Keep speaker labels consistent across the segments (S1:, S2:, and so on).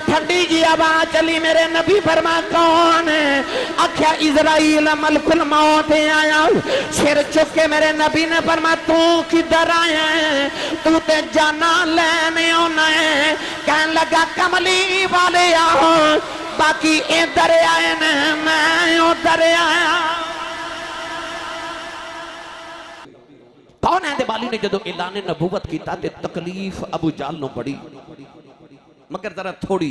S1: ٹھنڈی جی آواز چلی میرے نبی فرما کون ہے؟ آکھیا اسرائیل ملک الموت آیا۔ سر چک کے میرے نبی نے فرما تو کدھر آیا ہے؟ تو تے جانا لینے ہونا ہے۔ کہنے لگا کملی والے آؤ باقی ادھر آئے نے میں ادھر آیا۔ کون ہے دے بالی نے جدو اعلان نبوت کی تے تکلیف ابو جہل نو بڑی مگر ذرا تھوڑی،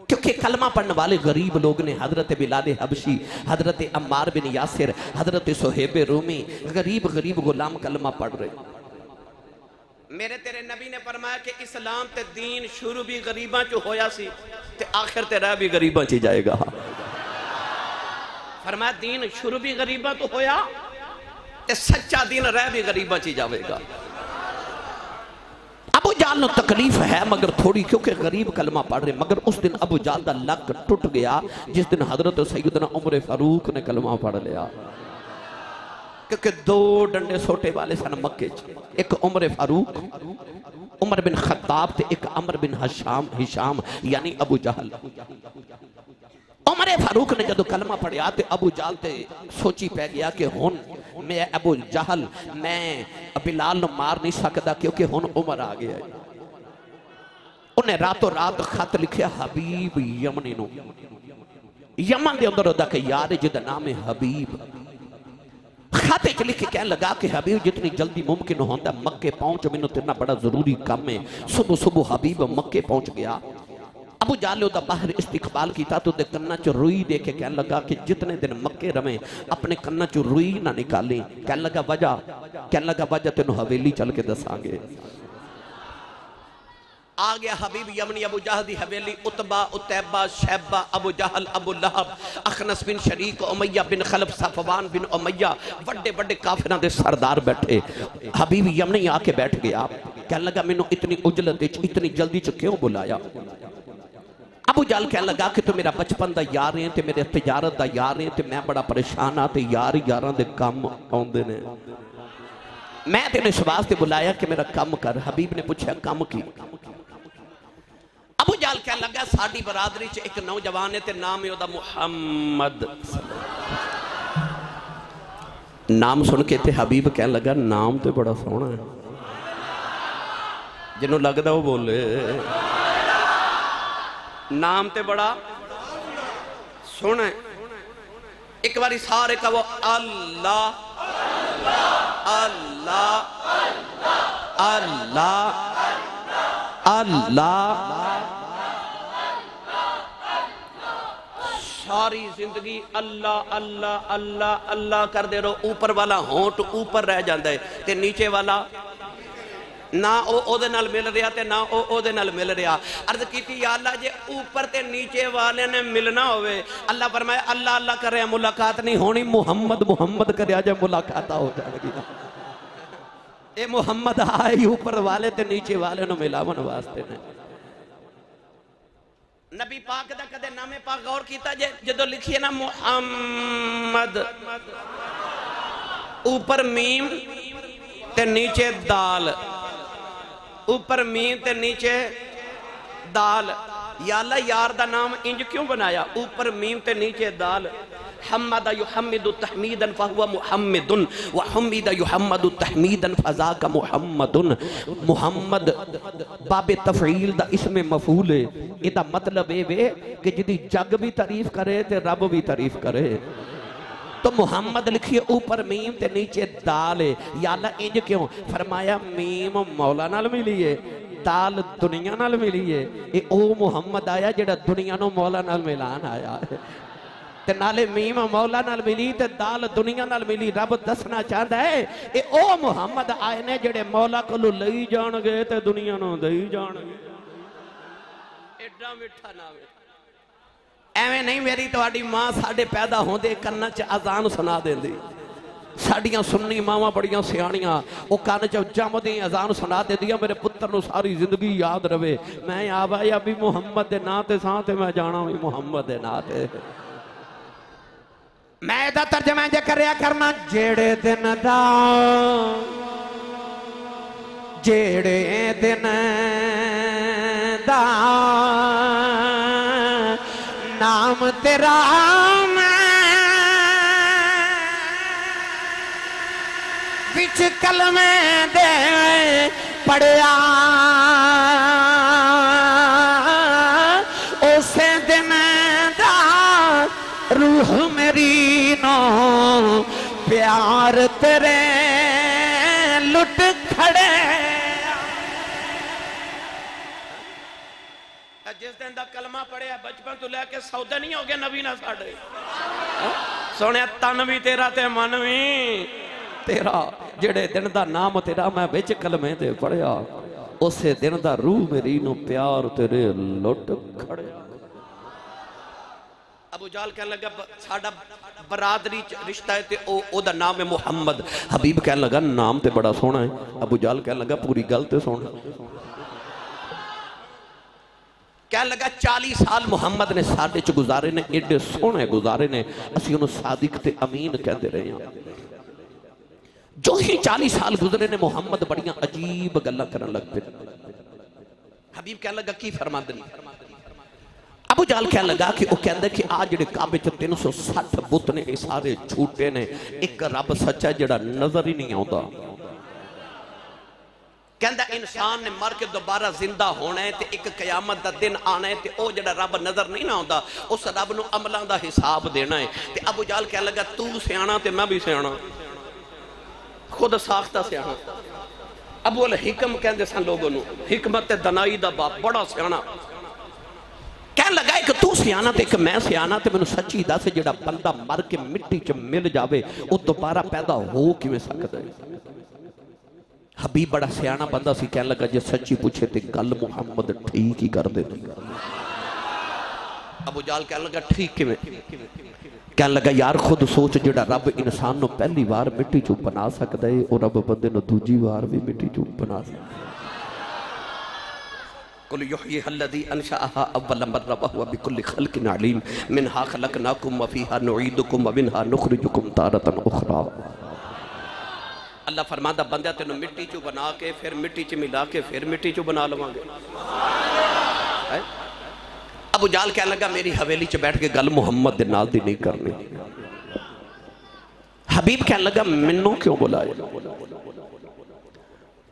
S1: کیونکہ کلمہ پڑھنے والے غریب لوگ نے حضرت بلال حبشی، حضرت عمار بن یاسر، حضرت صہیب رومی، غریب غلام کلمہ پڑھ رہے۔ میرے تیرے نبی نے فرمایا کہ اسلام تے دین شروع بھی غریباں چو ہویا سی تے آخر تے رہ بھی غریباں چی جائے گا۔ فرمایا دین شروع بھی غریباں تو ہویا تے سچا دین رہ بھی غریباں چی جاوے گا۔ ابو جہل نو تکلیف ہے مگر تھوڑی، کیونکہ غریب کلمہ پڑھ رہے، مگر اس دن ابو جہل دا لک ٹوٹ گیا جس دن حضرت سیدنا عمر فاروق نے کلمہ پڑھ لیا، کیونکہ دو ڈنڈے سوٹے والے سن مکے چ، ایک عمر فاروق عمر بن خطاب تے ایک عمر بن ہشام یعنی ابو جہل۔ عمر فاروق نے جدو کلمہ پڑھیا تے ابو جہل تے سوچی پہ گیا کہ ہن میں ابو جہل میں بلال نو مار نہیں سکتا کیونکہ ہن عمر آ گیا ہے۔ انہیں راتوں رات خط لکھیا حبیب یمنی نو، یمن دے اندر ہوتا کہ یار جدہ نام حبیب، خط ایک لکھ کے کہنے لگا کہ حبیب جتنی جلدی ممکن ہوتا مکے پہنچ، میں نے تیرنا بڑا ضروری کام ہے۔ صبح حبیب مکے پہنچ گیا۔ ابو جہل نے باہر استقبال کیتا تو دے کنہ چو روئی دے کے کہنے لگا کہ جتنے دن مکے رمیں اپنے کنہ چو روئی نہ نکالیں۔ کہنے لگا وجہ تینو حویلی چل کے دسانگے۔ آگیا حبیب یمنی ابو جہل دی حویلی، عتبہ عتیبہ شیبہ ابو جہل ابو لہب اخنس بن شریک امیہ بن خلف صفوان بن امیہ وڈے وڈے کافران دے سردار بیٹھے۔ حبیب یمنی آ کے بیٹھ گیا، کہنے لگا میں نے اتنی اجلت اتنی جلدی چ کیوں بلایا؟ ابو جہل کہنے لگا کہ تو میرا بچپن دا یار ہیں تے میرے تجارت دا یار ہیں تے میں بڑا پریشان آتے یاراں دے کام آندے نے، میں تینے شواز تے بلایا کہ میرا کام کر۔ حبیب نے پوچھا کام کی؟ ابو جہل کہنے لگا ساڑی برادری چ ایک نوجوان ہے تے نام ہے دا محمد۔ نام سن کے تے حبیب کہنے لگا نام تے بڑا سونا ہے، جنہوں لگ دا وہ بولے نام تے بڑا سونا ہے۔ ایک باری سارے کا وہ اللہ اللہ اللہ اللہ، ساری زندگی اللہ اللہ اللہ اللہ کر دے رہو، اوپر والا ہونٹ اوپر رہ جاندہ ہے تے نیچے والا نہ او دے نال مل رہا تے نہ او دے نال مل رہا۔ عرض کیتی یا اللہ جے اوپر تے نیچے والے نے ملنا ہوئے، اللہ فرمائے اللہ اللہ کر رہے ملاقات نہیں ہونی، محمد محمد کر رہا جے ملاقاتہ ہو جائے گی۔ اے محمد آئی اوپر والے تے نیچے والے نو ملاون واسطے نے۔ نبی پاک دا کدے نام پاک غور کیتا جدو لکھیے نا محمد، اوپر میم تے نیچے دال، اوپر میم تے نیچے دال، یا اللہ یار دا نام انج کیوں بنایا؟ اوپر میم تے نیچے دال۔ حمد یحمد تحمیدن فہو محمدن وحمد یحمد تحمیدن فذاک محمدن۔ محمد باب تفعیل دا اسم مفعول ہے، یہ دا مطلب ہے کہ جدی جگ بھی تعریف کرے تے رب بھی تعریف کرے۔ تو محمد لکھیے اوپر میم تے نیچے دال ہے، یا اللہ انج کیوں؟ فرمایا میم مولا نال ملیے، دال دنیا نال ملیے، اے او محمد آیا جڑا دنیا نو مولا نال ملان آیا ہے، تے نالے میم مولا نال ملی تے دال دنیا نال ملی۔ رب دسنا چاہتا ہے اے او محمد آئے نے جڑے مولا کلو لئی جان گے تے دنیا نو دئی جان گے۔ ایڈا مٹھا نام ہے ایویں نہیں، میری تو آڈی ماں ساڑھے پیدا ہوں دے کنہ چا اذان سنا دیں دی، ساڑیاں سننی ماما بڑیاں سیانیاں وہ کان چا جام دیں اذان سنا دے دیا میرے پتر نو ساری زندگی یاد روے۔ میں آبائی ابھی محمد دے ناتے سانتے میں جانا بھی محمد دے ناتے۔ میں دا ترجمہ جے کریا کرنا جیڑے دن دا جیڑے دن دا
S2: نام تیرا بچ کلمے دے پڑھیا اسے دن دا روح میری نو پیار تیرے لٹ کھڑے
S1: جس دن دا کلمہ پڑھیا بچپن تو لے کے سودا نہیں ہو گیا نبی نہ ساڑھے سونے تن بھی تیرا تے من بھی تیرا جڑے دن دا نام تیرا میں بچ کلمے دے پڑھیا اسے دن دا روح میری نو پیار تیرے لٹ کھڑے ابو جال کہنے لگا ساڑھا برادری رشتہ ہے تے او دا نام ہے محمد حبیب کہنے لگا نام تے بڑا سونا ہے ابو جال کہنے لگا پوری گل تے سونا کہنے لگا 40 سال محمد نے ساڑھے چ گزارے نے ایڈے سونے گزارے نے اسی انہوں صادق تے امین کہندے رہے ہیں جو ہی 40 سال گزرے نے محمد بڑیاں عجیب گلہ کرن لگ پہ حبیب کہنے لگا کی فرما دنی ابو جال کہنے لگا کہ وہ کہندے کہ آج جڑے کعبے چ 360 بت نے یہ سارے جھوٹے نے ایک رب سچا ہے جڑا نظر ہی نہیں آتا کہندہ انسان نے مر کے دوبارہ زندہ ہونا ہے تے ایک قیامت دا دن آنا ہے تے او جڑا رب نظر نہیں نہ ہوتا اس رب نو عملان دا حساب دینا ہے تے ابو جال کہنے لگا تو سیانا تے میں بھی سیانا خود ساختہ سیانا ابو الحکم کہندے سن لوگوں نو حکمت دنائی دا باپ بڑا سیانا کہنے لگا ایک تو سیانا تے ایک میں سیانا تے میں نو سچی دا سے جڑا بندہ مر کے مٹی چ مل جاوے وہ دوبارہ پیدا ہو کی میں سکتا ہے حبیب بڑا سیانا بندہ سی کہنے لگا جے سچی پوچھے تے گل محمد ٹھیک ہی کر دے ابو جال کہنے لگا ٹھیک کی میں کہنے لگا یار خود سوچ جڑا رب انسان نو پہلی بار مٹی چو بنا سکتا ہے اور رب بندے نو دوجی بار بھی مٹی چو بنا سکتا ہے قل یحییھا الذی انشأھا اول مرہ وہو بکل خلق علیم منہا خلقناکم وفیہا نعیدکم ومنہا نخرجکم تارۃ اخری اللہ فرماندہ بندہ تینو مٹی چو بنا کے پھر مٹی چو ملا کے پھر مٹی چو بنا لوں گے ابو جال کہنے لگا میری حویلی چ بیٹھ کے گل محمد دے نال دی نہیں کرنی حبیب کہنے لگا منوں کیوں بلائے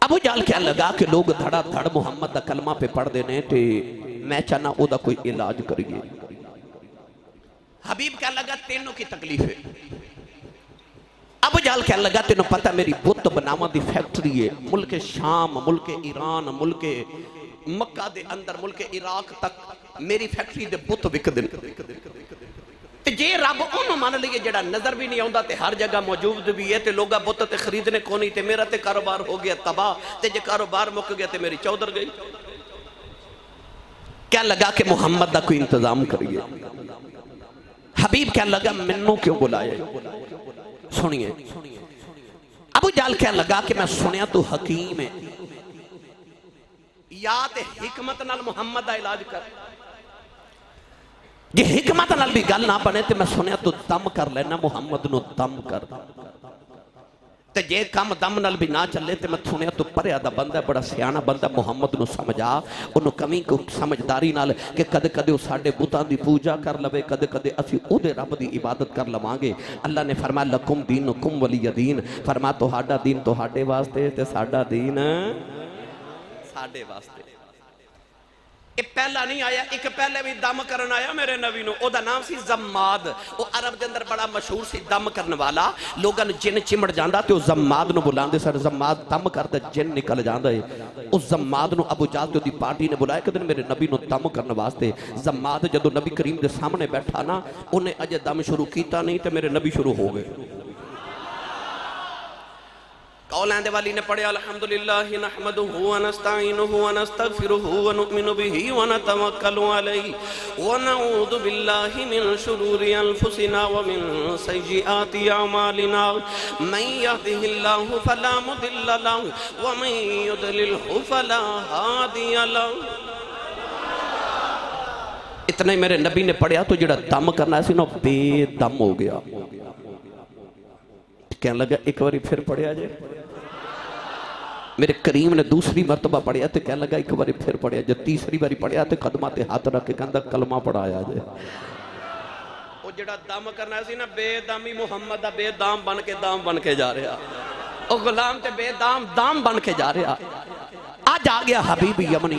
S1: ابو جال کہنے لگا کہ لوگ دھڑا دھڑ محمد دا کلمہ پہ پڑھ دینے تے میں چاہنا او دا کوئی علاج کریے حبیب کہنے لگا تینوں کی تکلیف ہے ابو جال کہنے لگا تینوں پتہ میری بت بناما دی فیکٹری ہے ملک شام ملک ایران ملک مکہ دے اندر ملک عراق تک میری فیکٹری دے بت وک دن تے جے رب انہوں مان لیے جڑا نظر بھی نہیں آؤں تے ہر جگہ موجود بھی ہے تے لوگا بت تے خریدنے کو نہیں تے میرا تے کاروبار ہو گیا تباہ تے جے کاروبار مک گیا تے میری چودر گئی کیا لگا کہ محمد دا کوئی انتظام کریے حبیب کیا لگا منوں کیوں بلائے سنیے ابو جال کہنے لگا کہ میں سنیا تو حکیم ہے یا تے حکمت نال محمد دا علاج کر جی حکمت نال بھی گل نہ بنے تے میں سنیا تو دم کر لینا محمد نو دم کر تے جے کم دم نال بھی نہ چلے تے میں سنیا تو پریا دا بندہ بڑا سیانا بندہ محمد نو سمجھا انہوں کمی کو سمجھداری نال کہ کدے کدے وہ ساڑھے بوتان دی پوجا کر لوے کدے کدے اسی او دے رب دی عبادت کر لوانگے اللہ نے فرمایا لکم دینکم ولی دین فرمایا تو ہاڑا دین تو ہاڑے واسطے تے ساڑھا دین ساڑھے واسطے ایک پہلا نہیں آیا ایک پہلے بھی دم کرنا آیا میرے نبی نو او دا نام سی زماد او عرب دے اندر بڑا مشہور سی دم کرنے والا لوگاں جن چمڑ جاندہ تے او زماد نو بلاندے سر زماد دم کرتا جن نکل جاندہ ہے او زماد نو ابو جال تے دی پارٹی نے بلایا کہ دن میرے نبی نو دم کرنے واسطے زماد جدو نبی کریم دے سامنے بیٹھا نا انہیں اجے دم شروع کیتا نہیں تے میرے نبی شروع ہو گئے قول آندے والی نے پڑھے الحمدللہ نحمدہ ونستعینہ ونستغفرہ ونؤمن بہ ونتوکل علیہ ونعوذ باللہ من شرور انفسنا ومن سیئات اعمالنا من یہدہ اللہ فلا مضل لہ ومن یضللہ فلا ہادی لہ اتنا ہی میرے نبی نے پڑھیا تو جڑا دم کرنا ہے سی نا بے دم ہو گیا کہنے لگا ایک باری پھر پڑھیا جائے میرے کریم نے دوسری مرتبہ پڑھیا تو کہنے لگا ایک باری پھر پڑھیا جب تیسری باری پڑھیا تو قدمہ تے ہاتھ رکھ کے کہندہ کلمہ پڑھایا جائے جڑا دم کرنا سی نا بے دامی محمد دا بے دام بن کے جا رہا او غلام تے بے دام بن کے جا رہا آج آ گیا حبیب یمنی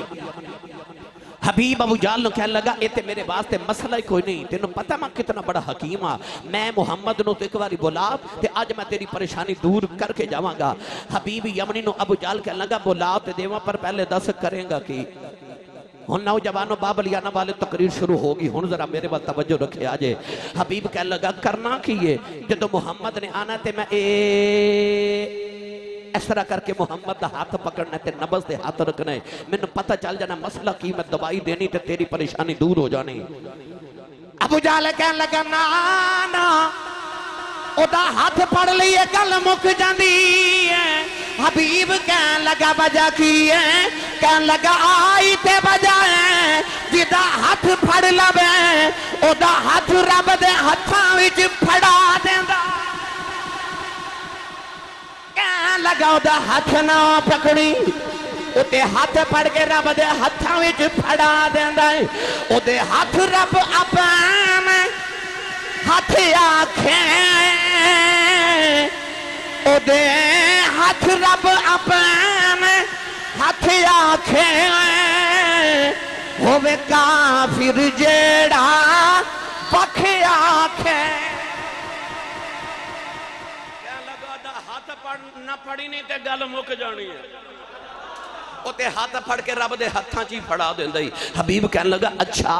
S1: حبیب ابو جال نو کہنے لگا اے تے میرے واسطے مسئلہ ہی کوئی نہیں تینوں پتہ میں کتنا بڑا حکیم ہاں میں محمد نو تو ایک باری بولا تے آج میں تیری پریشانی دور کر کے جاواں گا حبیب یمنی نو ابو جال کہنے لگا بولا تے دیواں پر پہلے دس کریں گا کی ہن نوجوانوں بابلیانہ والے تقریر شروع ہوگی ہن ذرا میرے بات توجہ رکھے آجے حبیب کہنے لگا کرنا کیے جدو محمد نے آنا تے میں اس طرح کر کے محمد دا ہاتھ پکڑنا تے نبض دے ہاتھ رکھنا ہے میں نے پتہ چل جانا مسئلہ کی میں دوائی دینی تے تیری پریشانی دور ہو جانی ابو جہل کہنے لگا نا او دا ہاتھ پڑ لیے گل مک جاندی ہے حبیب کہنے لگا وجہ کی ہے کہنے لگا آئی تے وجہ ہے جدا ہاتھ پھڑ لبے او دا ہاتھ رب دے ہتھاں وچ پھڑا دیندا کہنے لگا او دا ہاتھ نہ پکڑی او تے ہاتھ پھڑ کے رب دے ہتھاں وچ پھڑا دیندا ہے او دے ہاتھ رب اپنے ہاتھ آکھیں او دے ہاتھ رب اپنے ہاتھ آکھیں ہووے کافر جیڑا پکھ آکھیں کیا لگا دا ہاتھ نہ پڑی نہیں تے گل مک جانی ہے او تے ہاتھ پھڑ کے رب دے ہتھاں چی پھڑا دیندے حبیب کہنے لگا اچھا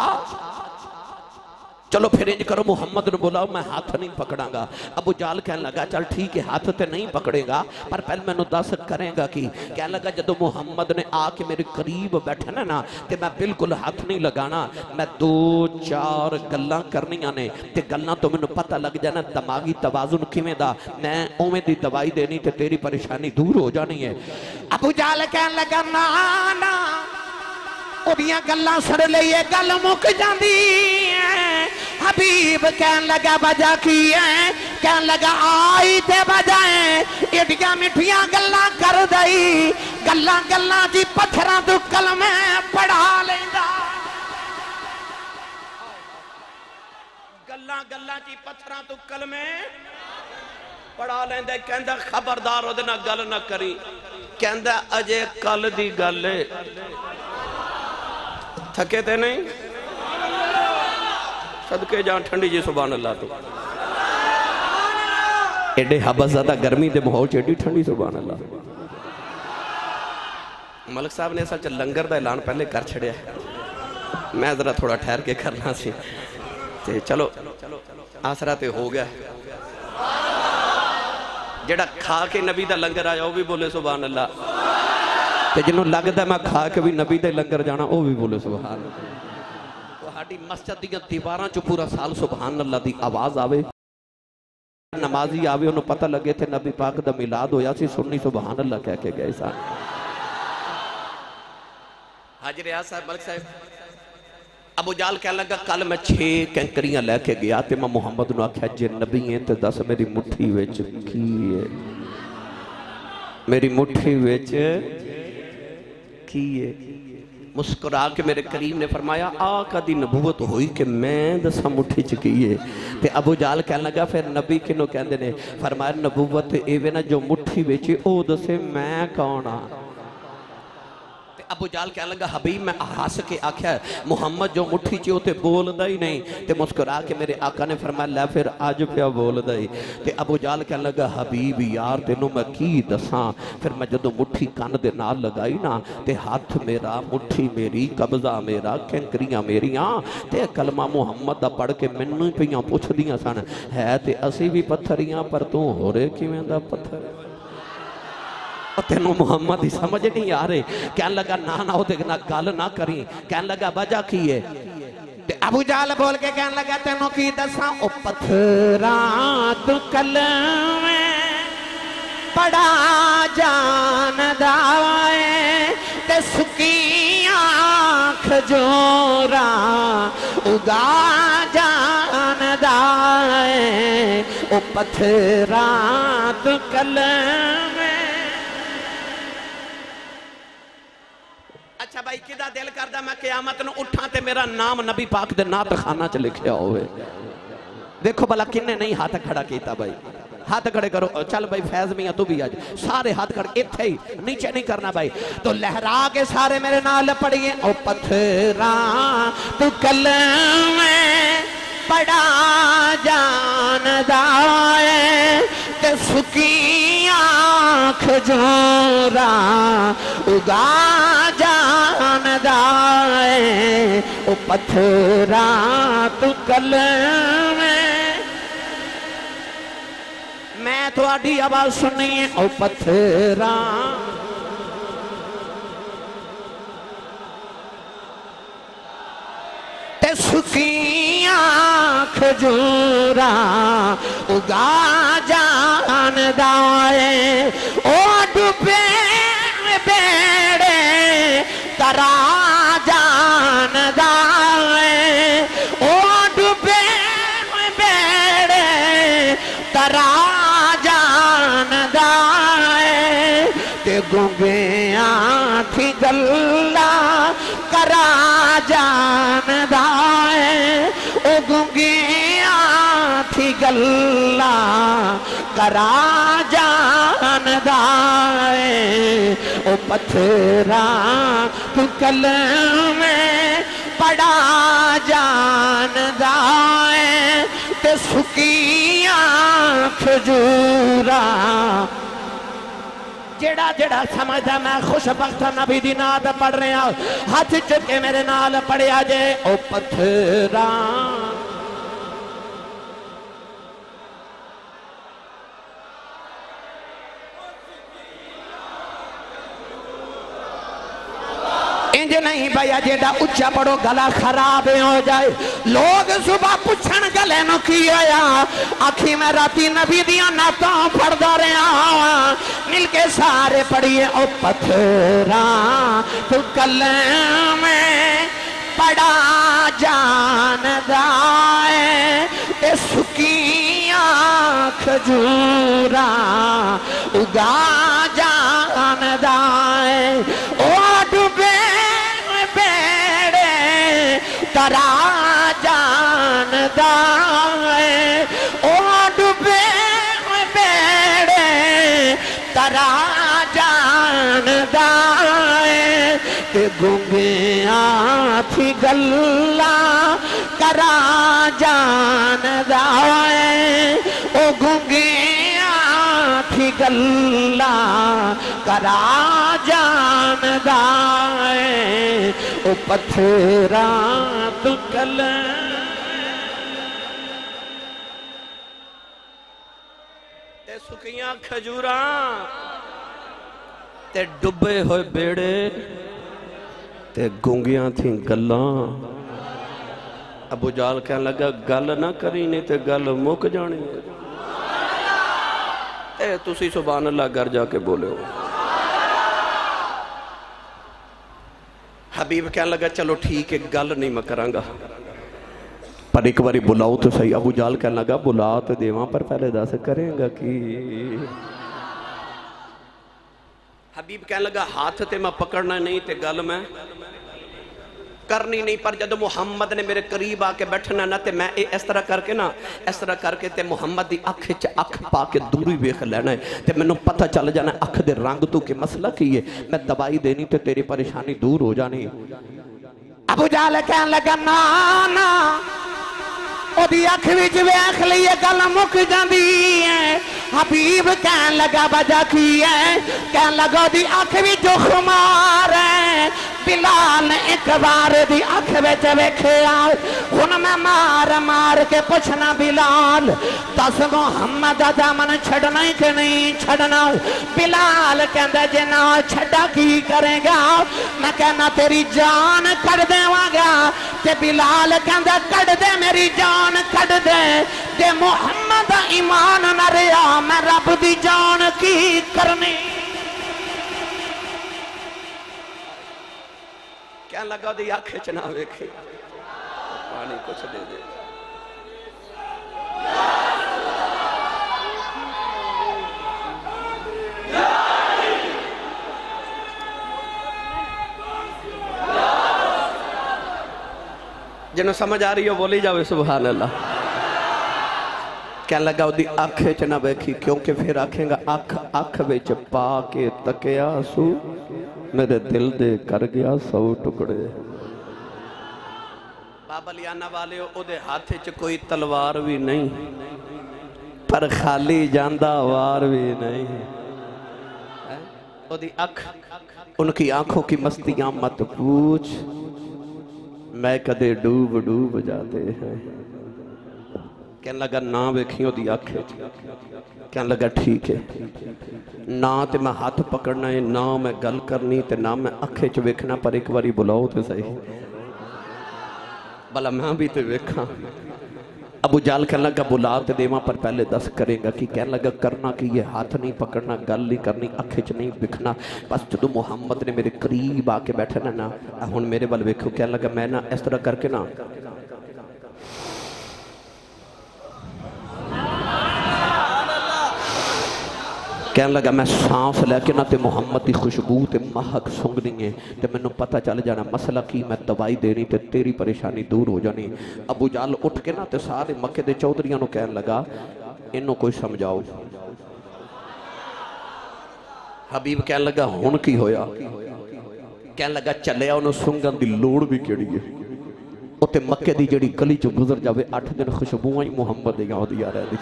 S1: چلو پھر انج کرو محمد نے بولا میں ہاتھ نہیں پکڑاں گا ابو جال کہنے لگا چل ٹھیک ہے ہاتھ تے نہیں پکڑے گا پر پہلے میں نو دس کریں گا کی کہنے لگا جدو محمد نے آ کے میرے قریب بیٹھنا نا تے میں بالکل ہاتھ نہیں لگانا میں 2-4 گلاں کرنیاں نے تے گلاں تو میں نو پتہ لگ جانا دماغی توازن کیویں دا میں اوویں دی دوائی دینی تے تیری پریشانی دور ہو جانی ہے ابو جال کہنے لگا نا اوڑیاں گلاں سڑ لئیے گل مک جاندی ہے حبیب کہنے لگا وجہ کی ہے کہنے لگا آئی تے وجہ ہے ایڈیاں مٹھیاں گلاں کر دئی گلاں جی پتھراں تو کلمے پڑھا لیندا گلاں جی پتھراں تو کلمے پڑھا لیندا کہندا خبردار اودے نال گل نہ کری کہندا اجے کل دی گل ہے تھکے تے نہیں صدقے جان ٹھنڈی جی سبحان اللہ تو ایڈے حبس زیادہ گرمی دے ماحول چ ایڈی ٹھنڈی سبحان اللہ ملک صاحب نے سچ لنگر دا اعلان پہلے کر چھڑیا میں ذرا تھوڑا ٹھہر کے کرنا سی تے چلو آسرا تے ہو گیا جڑا کھا کے نبی دا لنگر آیا وہ بھی بولے سبحان اللہ تے جنہوں لگتا ہے میں کھا کے بھی نبی دے لنگر جانا وہ بھی بولے سبحان اللہ ہاڑی مسجد دیاں دیواراں چو پورا سال سبحان اللہ دی آواز آوے نمازی آوے انہوں پتہ لگے تھے نبی پاک دا میلاد ہویا سی سنی سبحان اللہ کہہ کے گئے سان حاجی ریاض صاحب ملک صاحب ابو جال کہنے لگا کل میں 6 کینکریاں لے کے گیا تے میں محمد نو آکھیا جے نبی ہیں تے دس میری مٹھی وچ کی ہے میری مٹھی وچ کی ہے مسکرا کے میرے کریم نے فرمایا آقا دی نبوت ہوئی کہ میں دسا مٹھی چکیے تے ابو جال کہنے لگا پھر نبی کنو کہندے نے فرمایا نبوت ایوے نا جو مٹھی ویچے او دسے میں کونا ابو جال کہنے لگا حبیب میں ہاس کے آکھیا محمد جو مٹھی چیو تے بول دا ہی نہیں تے مسکرا کے میرے آقا نے فرمایا لے پھر آج پیا بول دا ہی تے ابو جال کہنے لگا حبیب یار تینوں میں کی دساں پھر میں جدو مٹھی کان دے نال لگائی نا تے ہاتھ میرا مٹھی میری قبضہ میرا کینکریاں میریاں تے کلمہ محمد دا پڑھ کے منوں پیاں پوچھ دیاں سن ہے تے اسی بھی پتھریاں پر تو ہو رہے کیویں دا پتھر تینوں محمد ہی سمجھ نہیں آ رہے کہنے لگا نا ہو دیکھنا گل نہ کریں کہنے لگا وجہ کی ہے ابو جال بول کے کہنے لگا تینوں کی دساں او پتھراں تو کلمے پڑا جان دائے تے سکی آنکھ جورا اگا جان دائے او پتھراں تو کلمے اچھا بھائی کدہ دل کردہ میں قیامت نو اٹھاں تے میرا نام نبی پاک دے نات خانہ چ لکھیا ہوئے
S2: دیکھو بلا کنے نہیں ہاتھ کھڑا کیتا بھائی ہاتھ کھڑے کرو چل بھائی فیض میاں تو بھی آج سارے ہاتھ کھڑے اتھے ہی نیچے نہیں کرنا بھائی تو لہرا کے سارے میرے نال پڑھئے او پتھراں تو کلم بڑا جاندہ ہے تے سکیاں کھجورا اگا جاندہ ہے او پتھراں تو کلم میں تو آڈی آواز سنی ہے او پتھراں تے سکیاں کھجورا اگا جاندہ ہے او ڈوبے بیڑے ترا جاندہ ہے او ڈوبے بیڑے ترا جاندہ ہے تے گنگیاں تھی گلہ کرا جاندہ ہے او گنگیاں تھی گلہ کرا جاندہ ہے او پتھراں تو کلم پڑا جاندہ ہے تے سکیاں کھجورا جڑا جڑا سمجھا میں خوش بخت نبی دی نات پڑھ رہے ہیں ہاتھ چکے میرے نال پڑھیا جے او پتھراں انج نہیں بھیا جیڑا اچھا پڑھو گلا خراب ہو جائے لوگ صبح پچھن گلے نو کی آیا آکھی میں راتی نبی دیاں ناتاں پڑھ دا رہے ہیں مل کے سارے پڑھئے او پتھراں تو کلم پڑا جاندہ ہے تے سکیاں کھجورا اگا جاندہ ہے او ڈوبے بیڑے ترا جاندہ ہے او ڈوبے بیڑے ترا جاندہ ہے تے گنگیاں تھی گلہ کرا جاندہ ہے او گنگیاں تھی گلہ کرا جاندہ ہے او پتھراں تو کلم
S1: تے سکیاں کھجوراں تے ڈبے ہوئے بیڑے تے گونگیاں تھیں گلاں ابو جال کہنے لگا گل نہ کری نہیں تے گل مک جانی تے تسی سبحان اللہ گھر جا کے بولے ہو حبیب کہنے لگا چلو ٹھیک ہے گل نہیں میں کرانگا پر ایک باری بلاؤ تو صحیح ابو جال کہنے لگا بلا تو دیواں پر پہلے دا سے کریں گا کی حبیب کہنے لگا ہاتھ تے میں پکڑنا نہیں تے گل میں کرنی نہیں پر جب محمد نے میرے قریب آکے بیٹھنا نا تے میں اس طرح کر کے تے محمد دی اکھ پا کے دوری بیخ لینا ہے تے میں نے پتہ چل جانا ہے اکھ دے رنگ تو کے مسئلہ کی ہے میں دوائی دینی تے تیری پریشانی دور ہو جانی
S2: ابو جہل کہنے لگا نا او دی اکھ وچ ویکھ لئیے گل مک جاندی ہے حبیب کہنے لگا وجہ کی ہے کہنے لگا دی اکھ وچ خمار ہے بلال ایک بار دی اکھ وچ ویکھیا ہن میں مار کے پوچھنا بلال دس محمد دا من چھڑنا ہی کہ نہیں چھڑنا بلال کہندا جے نہ چھڑا کی کرے گا میں کہنا تیری جان کٹ دیواں گا تے بلال کہندا کٹ دے میری جان کٹ دے تے محمد ایمان نہ رہیا میں رب دی جان کی کرنی
S1: کیا لگا دی آنکھیں چنا ویکھی پانی کچھ دے دے جنہوں سمجھ آ رہی ہو بولی جاوے سبحان اللہ کہنے لگا دی اکھ چ نہ ویکھی کیونکہ پھر آکھیں گا اکھ وچ پا کے تکیا سو میرے دل دے کر گیا 100 ٹکڑے بابا لیانا والے او دے ہاتھ چ کوئی تلوار بھی نہیں پر خالی جاندہ وار بھی نہیں او دی اکھ ان کی آنکھوں کی مستیاں مت پوچھ میں کدے ڈوب ڈوب جاتے ہیں کہنے لگا نا ویکھیوں دی آنکھیں کہنے لگا ٹھیک ہے نا تے میں ہاتھ پکڑنا ہے نا میں گل کرنی تے نا میں آنکھیں چ ویکھنا پر ایک باری بلاؤ تے صحیح بلا میں بھی تے ویکھاں ابو جال کہنے لگا بلا تے دیواں پر پہلے دس کرے گا کہ کہنے لگا کرنا کہ یہ ہاتھ نہیں پکڑنا گل نہیں کرنی آنکھیں چ نہیں ویکھنا بس جدو محمد نے میرے قریب آ کے بیٹھنا نا ہن میرے ول ویکھو کہنے لگا میں نا اس طرح کر کے نا کہنے لگا میں سانس لے کے نہ تے محمد دی خوشبو تے مہک سنگنی ہے تے میں نو پتہ چل جانا مسئلہ کی میں دوائی دینی تے تیری پریشانی دور ہو جانی ابو جال اٹھ کے نہ تے سارے مکے دے چودریاں نو کہنے لگا انہوں کوئی سمجھاؤ حبیب کہنے لگا ہون کی ہویا کہنے لگا چلے انہوں سنگن دی لوڑ بھی کیڑی ہے تے مکے دی جڑی گلی چو گزر جاوے 8 دن خوشبوئیں محمد دی یاد دیا رہے دی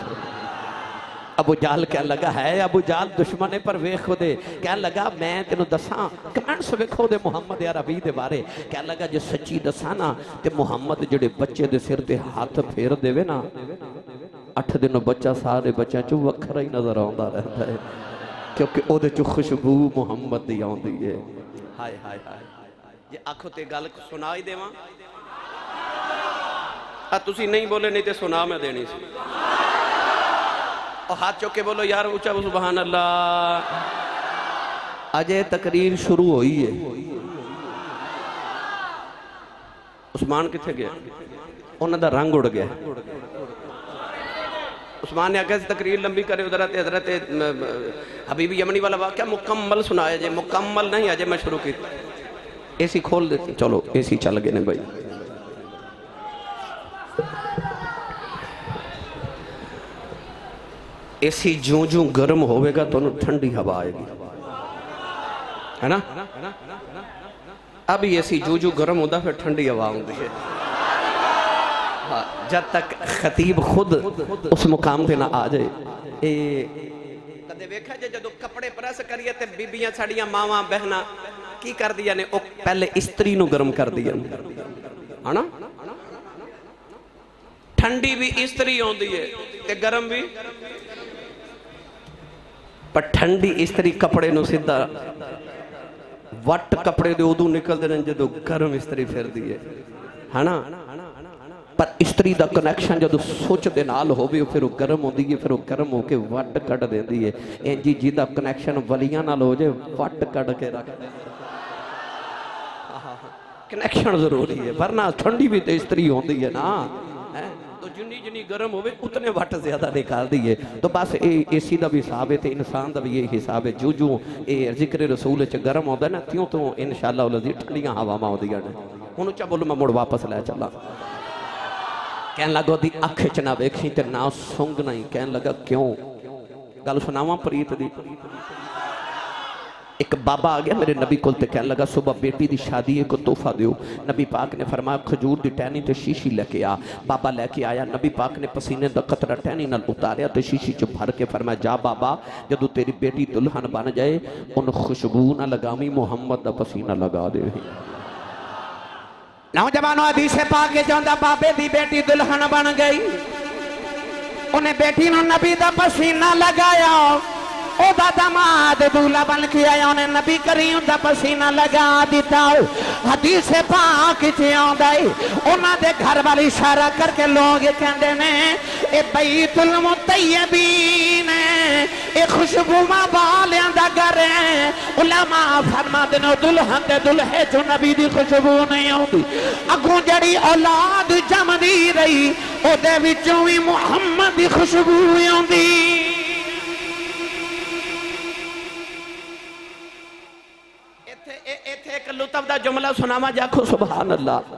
S1: ابو جال کہنے لگا ہے ابو جال دشمنے پر ویکھو دے کہنے لگا میں تینوں دساں کمنٹس ویکھو دے محمد عربی دے بارے کہنے لگا جو سچی دسانا تے محمد جڑے بچے دے سر تے ہاتھ پھیر دے وے نا 8 دنوں بچہ سارے بچہ چو وکھرا ہی نظر آندا رہتا ہے کیونکہ او دے چو خوشبو محمد دی آندی ہے ہائے ہائے ہائے یہ آنکھوں تے گل سنائی دے وہاں تسی نہیں بولے نہیں تے سنا میں دینی سی اور ہاتھ چوکے بولو یار اونچا سبحان اللہ اجے تقریر شروع ہوئی ہے عثمان کتھے گیا انہوں دا رنگ اڑ گیا عثمان نے آگے سے تقریر لمبی کرے حضرت حبیب یمنی والا واقعہ مکمل سنایا جائے مکمل نہیں آجے میں شروع کی اے سی کھول دیتی چلو اے سی چل گئے نے بھائی ایسی جوں جوں گرم ہوئے گا تو انہوں ٹھنڈی ہوا آئے گی ہے نا ابھی ایسی جوں جوں گرم ہوتا پھر ٹھنڈی ہوا ہوندی ہے جب تک خطیب خود اس مقام پہ نہ آ جائے کدے ویکھا جے جدو کپڑے پریس کریے تے بیبیاں ساڑیاں ماواں بہنا کی کر دیا نے پہلے استری نو گرم کر دیا ہے نا ٹھنڈی بھی استری ہوندی ہے تے گرم بھی پر ٹھنڈی استری کپڑے نو سدھا وٹ کپڑے دے ادو نکل دے رہن جدو گرم استری پھر دیئے ہے نا پر استری دا کنیکشن جدو سوچ دے نال ہو بھی پھر وہ گرم ہو دیئے پھر وہ گرم ہو کے وٹ کٹ دے دیئے انجی جی دا کنیکشن ولیاں نال ہو جائے وٹ کٹ کے رکھ دے کنیکشن ضروری ہے ورنہ ٹھنڈی بھی تے استری ہوں دی ہے نا تو جنی جنی گرم ہوئے اتنے وٹ زیادہ نکال دیئے تو بس اسی دا بھی حساب ہے انسان دا بھی یہ حساب ہے جو ذکر رسول چا گرم ہوتا ہے نا تیوں تو انشاءاللہ ٹھنڈیاں ہوا ماں ہوتی ہیں انہوں چا بولو میں مڑ واپس لے چلا کہنے لگا دی اکھ چ نہ ویکھیں تے نہ سنگنا ہی کہنے لگا کیوں گل سناواں پریت دی ایک بابا آ گیا میرے نبی کول تے کہنے لگا صبح بیٹی دی شادی ہے کو تحفہ دیو نبی پاک نے فرمایا کھجور دی ٹہنی تے شیشی لے کے آ بابا لے کے آیا نبی پاک نے پسینے دا قطرہ ٹہنی نال اتاریا تے شیشی چ بھر کے فرمایا جا بابا جدو تیری بیٹی دلہن بن جائے ان خوشبو نہ لگامی محمد دا پسینہ لگا دے
S2: نوجوانوں حدیث پاک کے جوندہ بابے دی بیٹی دلہن بن گئی انہیں بیٹی نو نبی دا پسینہ لگایا او دا دماد دولا بن کے آیا انہیں نبی کریم دا پسینہ لگا دیتا حدیث پاک چیاں دائی انہاں دے گھر والی اشارہ کر کے لوگ کہندے نے اے بیت المطیبین اے خوشبو ماں بالیاں دا گھر ہے علماء فرما دنو دلہن دے دلہے جو نبی دی خوشبو نہیں ہوتی اگوں جڑی اولاد جم دی رہی او دے وچوں ہی محمد دی خوشبو ہوندی
S1: ایک لطف دا جملہ سناما جاکھو سبحان اللہ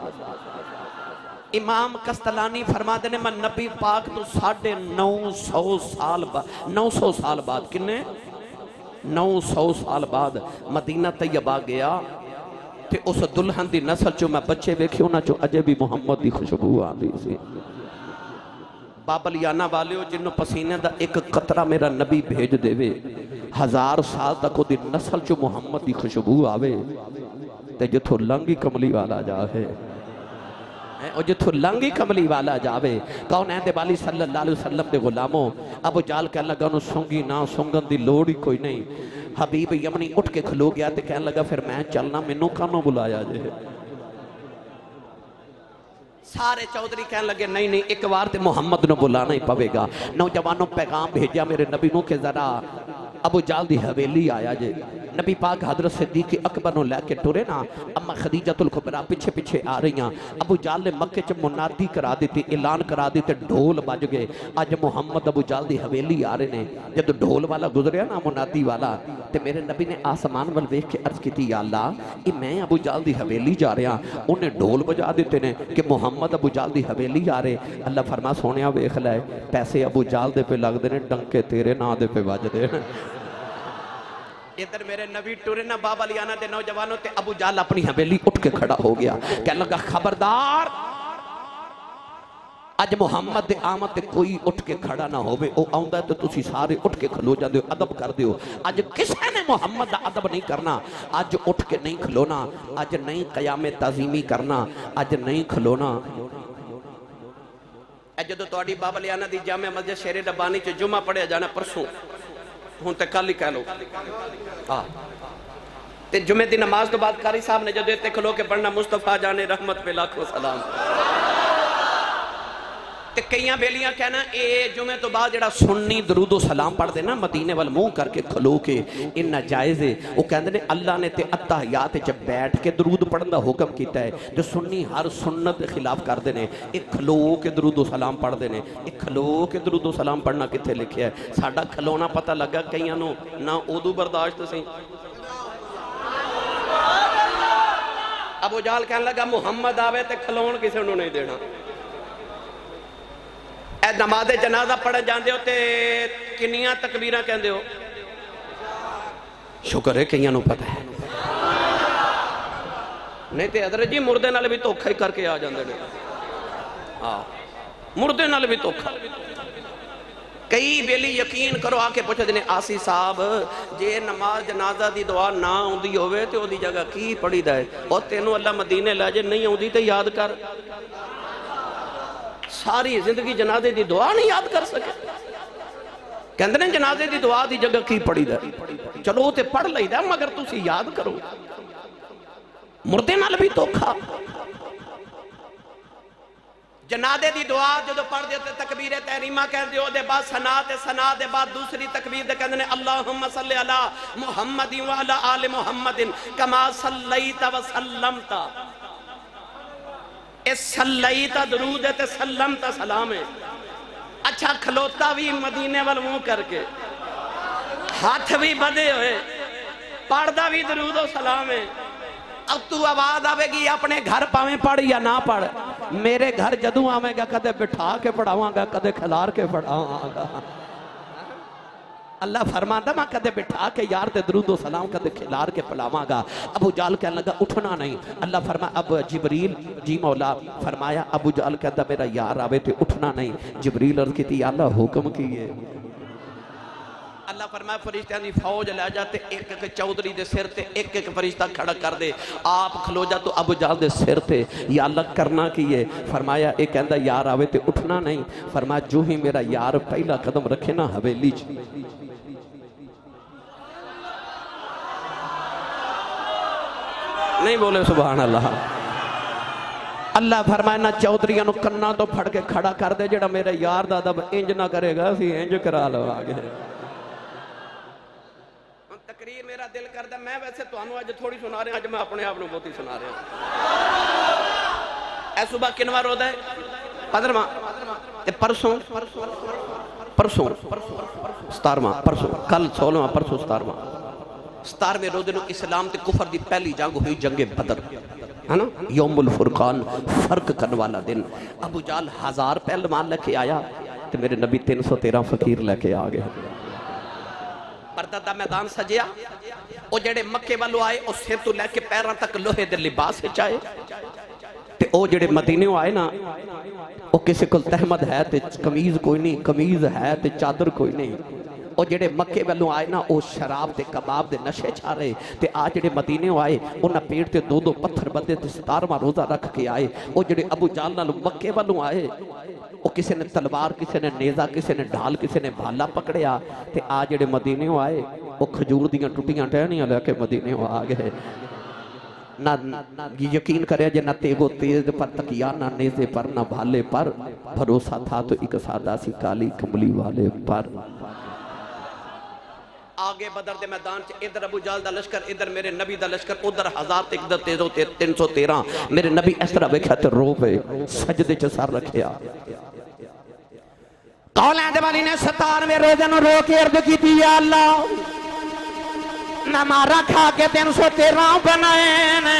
S1: امام قسطلانی فرما دینے میں نبی پاک تو 950 سال بعد 900 سال بعد کنے 900 سال بعد مدینہ طیبہ گیا تے اس دلہن دی نسل چو میں بچے ویکھے ہونا چو اجے بھی محمد دی خوشبو آدھی سی بابلیانہ والے ہو جنہوں پسینے دا ایک قطرہ میرا نبی بھیج دے وے 1000 سال تک دی نسل چو محمد دی خوشبو آوے تے جتھو لنگی کملی والا جاوے اور جتھو لنگی کملی والا جاوے کون ہے دے بالی صلی اللہ علیہ وسلم دے غلاموں ابو جال کہنے لگا انہوں سنگی نا سنگن دی لوڑی کوئی نہیں حبیب یمنی اٹھ کے کھلو گیا تے کہنے لگا پھر میں چلنا منوں کانوں بلایا جائے سارے چودری کہنے لگے نہیں ایک وار تے محمد نو بلانا ہی پوے گا نوجوانوں پیغام بھیجیا میرے نبی نو کہ ذرا ابو جال دی حویلی آیا جے نبی پاک حضرت صدیق اکبر نو لے کے ٹورے نا اما خدیجۃ الکبریٰ پیچھے پیچھے آ رہی ہیں ابو جال نے مکے چ منادی کرا دیتی اعلان کرا دیتے ڈھول بج گئے آج محمد ابو جال دی حویلی آ رہے ہیں جب ڈھول والا گزریا نا منادی والا تے میرے نبی نے آسمان وال ویکھ کے عرض کیتی یا اللہ یہ میں ابو جال دی حویلی جا رہا انہیں ڈھول بجا دیتے نے کہ محمد ابو جال دی حویلی آ رہے اللہ فرما سونیا ویکھ لائے پیسے ابو جال دے پہ لگ دے نے ڈنکے تیرے نا دے پہ بج دے ادھر میرے نبی ٹورے نا بابا لیانا دے نوجوانوں تے ابو جال اپنی حویلی اٹھ کے کھڑا ہو گیا کہنے لگا خبردار اج محمد دے آمد تے کوئی اٹھ کے کھڑا نہ ہوئے او آؤندہ ہے تو تسی سارے اٹھ کے کھلو جاندے ہو ادب کر دیو اج کسے نے محمد دا ادب نہیں کرنا اج اٹھ کے نہیں کھلونا اج نہیں قیام تعظیمی کرنا اج نہیں کھلونا اج جدو توڑی بابا لیانا دی جامع مسجد شیر ربانی چ جمعہ پڑھیا جانا پرسوں ہون تے کل ہی کہہ لو تے جمعہ دی نماز تو بعد قاری صاحب نے جدو اتنے کھلو کے پڑھنا مصطفیٰ جانے رحمت پہ لاکھوں سلام تے کئیاں بیلیاں کہنا اے جمعہ تو بعد جڑا سنی درود و سلام پڑھ دینا مدینے والموں کر کے کھلو کے ان ناجائز ہے وہ کہندے نے اللہ نے تے اتحیات جب بیٹھ کے درود پڑھن دا حکم کیتا ہے جو سنی ہر سنت خلاف کر دینے ایک کھلو کے درود و سلام پڑھ دینے ایک کھلو کے درود و سلام پڑھنا کتے لکھیا ہے ساڑھا کھلونا پتہ لگا کئیاں نو نہ اودو برداشت سے ابو جال کہنے لگا محمد آوے تے کھلون کسے انہوں نہیں دینا اے نماز جنازہ پڑھے جاندے ہو تے کنیاں تکبیرہ کہندے ہو شکر ہے کئیاں نو پتہ ہے نہیں تے حضرت جی مردے نال بھی توکھا ہی کر کے آ جاندے نے مردے نال بھی توکھا کئی بیلی یقین کرو آکے پوچھا دینے آسی صاحب جے نماز جنازہ دی دعا نہ ہوندی ہوئے تے ہو دی جگہ کی پڑھی دائے اور تینوں اللہ مدینے لے جے نہیں ہوندی تے یاد کر ساری زندگی جنازے دی دعا نہیں یاد کر سکے کہندے نے جنازے دی دعا دی جگہ کی پڑھی دائے چلو تے پڑھ لئی دائے مگر تُسی یاد کرو مردے نال بھی توکھا جنازے دی دعا جدو پڑھ دیتے تکبیر تحریمہ کہندے ہو دے بعد ثنا دے بعد دوسری تکبیر دے کہندے نے اللہم صلی علی محمد و علی آل محمد کما صلیت و سلمتا اس صلیتا درود ہے تے سلمتا سلام ہے اچھا کھلوتا بھی مدینے والموں کر کے ہاتھ بھی بدے ہوئے پڑھدا بھی درود و سلام ہے اب تو آواز آوے گی اپنے گھر پاویں پڑھ یا نہ پڑھ میرے گھر جدوں آویں گا کدے بٹھا کے پڑھاواں گا کدے کھلار کے پڑھاواں گا اللہ فرماتا میں کدے بٹھا کے یار دے درود و سلام کدے کھلار کے پلاواں گا ابو جال کہنے لگا اٹھنا نہیں اللہ فرمایا اب جبریل جی مولا فرمایا ابو جال کہتا میرا یار آوے تے اٹھنا نہیں جبریل عرض کی تھی اللہ حکم کیے اللہ فرمایا فرشتیاں دی فوج لے جاتے ایک ایک چودری دے سر تے ایک ایک فرشتہ کھڑا کر دے آپ کھلو جا تو ابو جال دے سر تے یا اللہ کرنا کیے فرمایا ایک کہندہ یار آوے تے اٹھنا نہیں فرمایا جو ہی میرا یار پہلا قدم رکھے نا حویلی نہیں بولے سبحان اللہ اللہ فرمائے نہ چودریاں نو کنہ تو پھڑ کے کھڑا کر دے جڑا میرے یار دا دب انج نہ کرے گا سی انج کرا لو آگے تقریر میرا دل کر دے میں ویسے تو آنو آج تھوڑی سنا رہے ہیں آج میں اپنے آپ نو بہت ہی سنا رہے ہیں اے صبح کنوہ رو دے 15 تے پرسوں 17 پرسوں کل 16 پرسوں 17 میں رو دنوں اسلام تے کفر دی پہلی جنگ ہوئی جنگ بدر ہے نا یوم الفرقان فرق کرنے والا دن ابو جال 1000 پہلوان لے کے آیا تو میرے نبی 313 فقیر لے کے آ گیا پردہ دا میدان سجیا او جڑے مکے والو آئے او سر تو لے کے پیران تک لوہے دے لباس سے چاہے تے او جڑے مدینے آئے نا او کسی کل تحمد ہے تے کمیز کوئی نہیں کمیز ہے تے چادر کوئی نہیں او جڑے مکے والوں آئے نا او شراب تے کباب دے نشے چھا رہے تے آج جڑے مدینے آئے انہاں پیٹ تے 2 پتھر بدے تے 17واں روزہ رکھ کے آئے او جڑے ابو جال نال مکے والوں آئے او کسی نے تلوار کسی نے نیزہ کسی نے ڈھال کسی نے بھالا پکڑیا تے آج جڑے مدینے آئے او کھجور دیاں ٹوٹیاں ٹہنیاں لے کے مدینے آ گئے نہ یقین کرے جے نہ تیگو تیز پر تکیا نہ نیزے پر نہ بھالے پر بھروسہ تھا تو ایک سادہ سی کالی کملی والے پر آگے بدر دے میدان چ ادھر ابو جال دا لشکر ادھر میرے نبی دا لشکر ادھر 1000 تے ادھر 313 میرے نبی اس طرح ویکھیا تے رو پے سجدے چ سر رکھیا
S2: قولیں دے والی نے 97 روزے نو رو کے عرض کیتی یا اللہ نہ مارا کھا کے 313 بنائے نے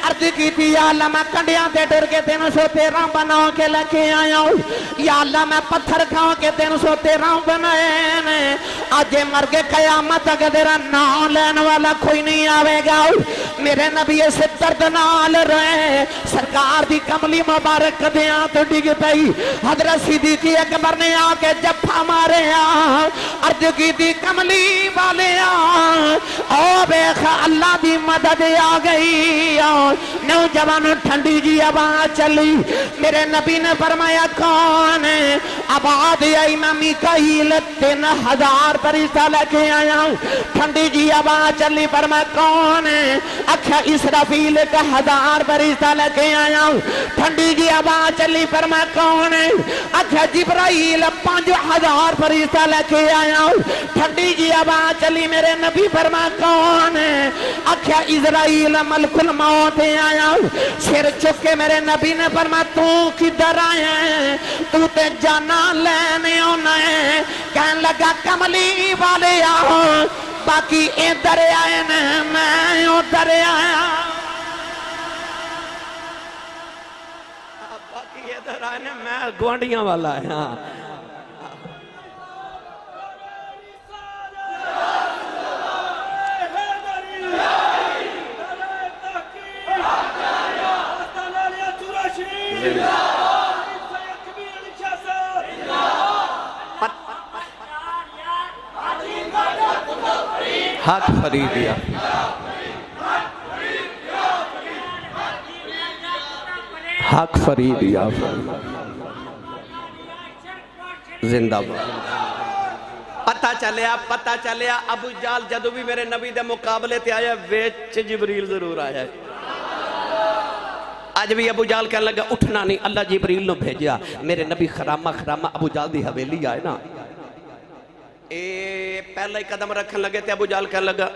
S2: عرض کیتی یا اللہ میں کنڈیاں تے ڈر کے 313 بنا کے لے کے آیا ہوں یا اللہ میں پتھر کھا کے 313 بنائے نے آج مر کے قیامت تک تیرا نام لینے والا کوئی نہیں آوے گا میرے نبی سے درد نال رہے سرکار دی کملی مبارک دیاں تو ڈگ پئی حضرت صدیق اکبر نے آ کے جفا مارے عرض کیتی کملی والے او بیخ اللہ دی مدد آ گئی نوجوان ٹھنڈی جی آواز چلی میرے نبی نے فرمایا کون ہے آباد امام میکائیل 3000 فرشتہ لے کے آیا ٹھنڈی جی آواز چلی فرمایا کون ہے اکھا اسرافیل کا 1000 فرشتہ لے کے آیا ٹھنڈی جی آواز چلی فرمایا کون ہے اکھا جبرائیل 5000 فرشتہ لے کے آیا ٹھنڈی جی آواز چلی میرے نبی فرمایا کون ہے اکھا اسرائیل ملک الموت آیا سر چک کے میرے نبی نے فرمایا تو کدھر آیا ہے تو تے جانا لینے ہونا ہے کہنے لگا کملی والے آؤ باقی ادھر آئے نے میں ادھر آیا
S1: باقی ادھر آئے نے میں گوانڈیاں والا ہے حق فریدیا حق فریدیا زندہ پتہ چلیا ابو جال جدو بھی میرے نبی دے مقابلے تے آیا ویچ جبریل ضرور آیا ہے آج بھی ابو جال کہنے لگا اٹھنا نہیں اللہ جبریل نو بھیجیا میرے نبی خرامہ ابو جال دی حویلی آئے نا پہلا ہی قدم رکھن لگے تھے ابو جال کہنے لگا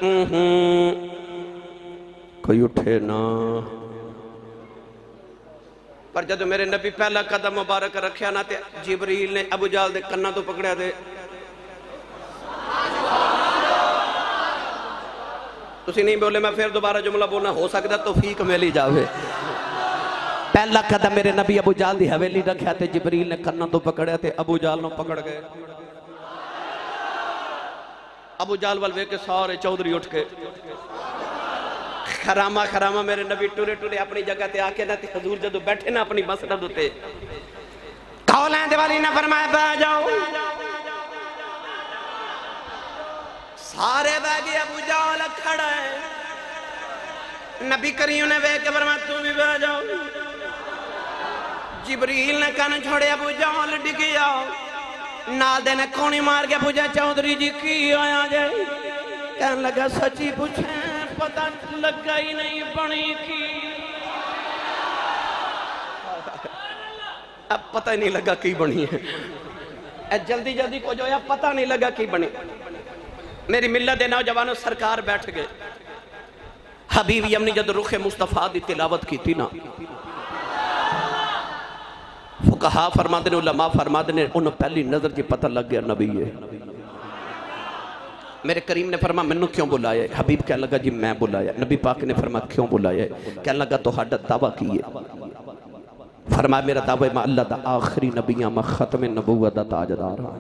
S1: کوئی اٹھے نا پر جدو میرے نبی پہلا قدم مبارک رکھیا نا تے جبریل نے ابو جال دے کنہ تو پکڑیا دے تسی نہیں بولے میں پھر دوبارہ جملہ بولنا ہو سکتا توفیق ملی جاوے پہلا قدم میرے نبی ابو جال دی حویلی رکھیا تے جبریل نے کنہ تو پکڑیا تے ابو جال نو پکڑ گئے ابو جال والوے کے سارے چودری اٹھ کے خرامہ میرے نبی ٹورے اپنی جگہ تے آکے نہ تے حضور جدو بیٹھے نا اپنی مسند ہوتے
S2: قولیں دیوالی نے فرمایا بہ جاؤ
S1: سارے بہ گئے ابو جال کھڑا ہے نبی کریم نے بہ کے فرمایا تو بھی بہ جاؤ جبریل نے کن چھوڑے ابو جال ڈگیا نال دے نے کونی مار کے پوچھا چودری جی کی آیا جائے کہنے لگا سچی پوچھیں پتہ لگا ہی نہیں بنی کی اب پتہ نہیں لگا کی بنی ہے جلدی کو جو ہے پتہ نہیں لگا کی بنی میری ملت نوجوانوں سرکار بیٹھ گئے حبیب یمنی جد رخ مصطفیٰ دی تلاوت کی تھی نا فقہا فرمادنے علماء فرمادنے انہوں پہلی نظر کی پتہ لگ گیا نبی ہے میرے کریم نے فرمایا مینوں کیوں بلایا ہے؟ حبیب کہنے لگا جی میں بلایا. نبی پاک نے فرمایا کیوں بلایا ہے؟ کہنے لگا تہاڈا دعویٰ کی ہے. فرمایا میرا دعویٰ میں اللہ دا آخری نبی ہاں، میں ختم نبوت دا تاجدار ہاں.